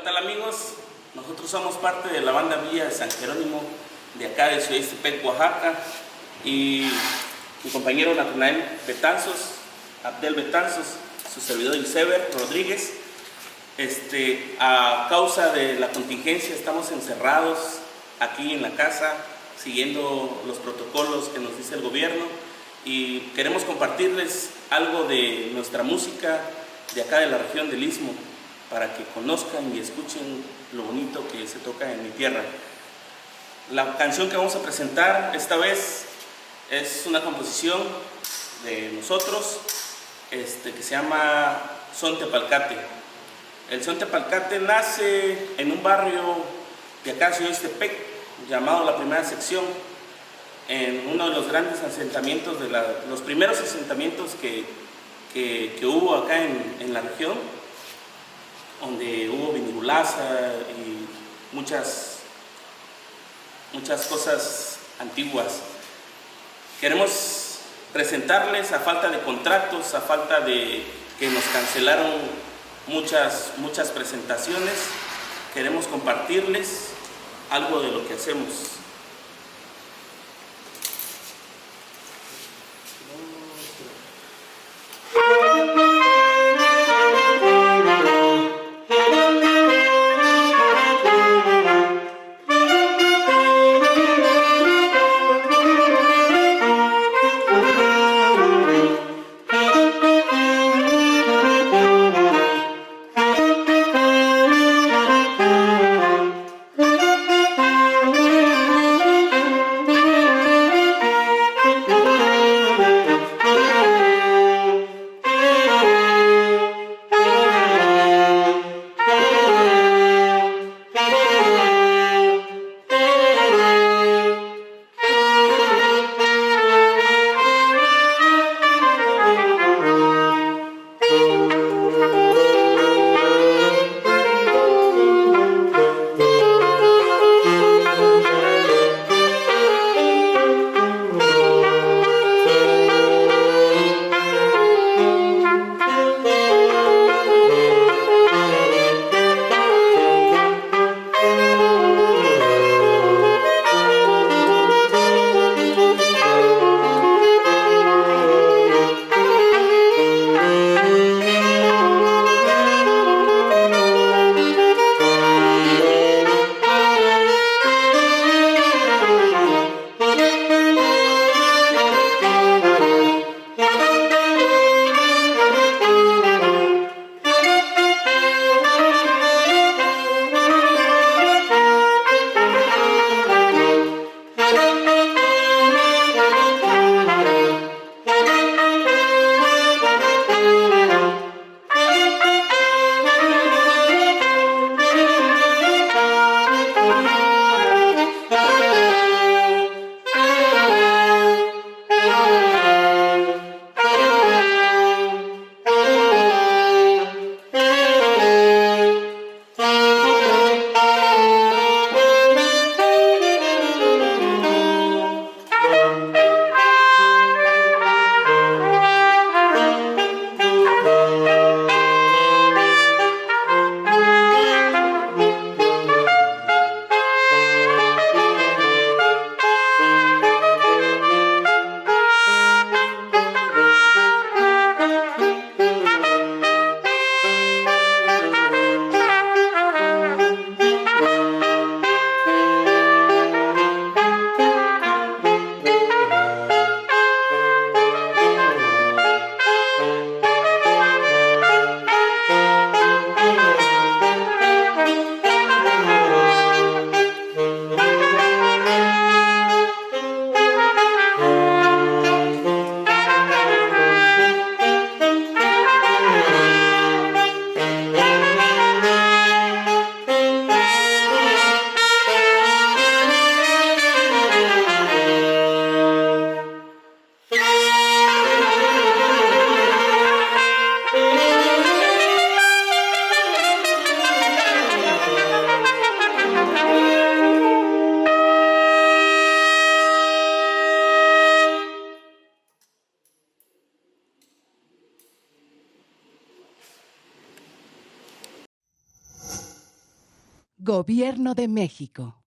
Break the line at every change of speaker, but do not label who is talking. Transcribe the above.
Hola, ¿qué tal amigos? Nosotros somos parte de la banda Villa de San Jerónimo de acá de Ciudad Ixtepec, Oaxaca, y mi compañero Natanael Betanzos, Abdel Betanzos, su servidor Isever Rodríguez. A causa de la contingencia estamos encerrados aquí en la casa siguiendo los protocolos que nos dice el gobierno, y queremos compartirles algo de nuestra música de acá de la región del Istmo para que conozcan y escuchen lo bonito que se toca en mi tierra. La canción que vamos a presentar esta vez es una composición de nosotros que se llama Son Tepalcate. El Son Tepalcate nace en un barrio de acá, Ciudad Ixtepec, llamado La Primera Sección, en uno de los grandes asentamientos, los primeros asentamientos que hubo acá en la región, donde hubo vinigulaza y muchas cosas antiguas. Queremos presentarles, a falta de contratos, a falta de que nos cancelaron muchas presentaciones, queremos compartirles algo de lo que hacemos.
Gobierno de México.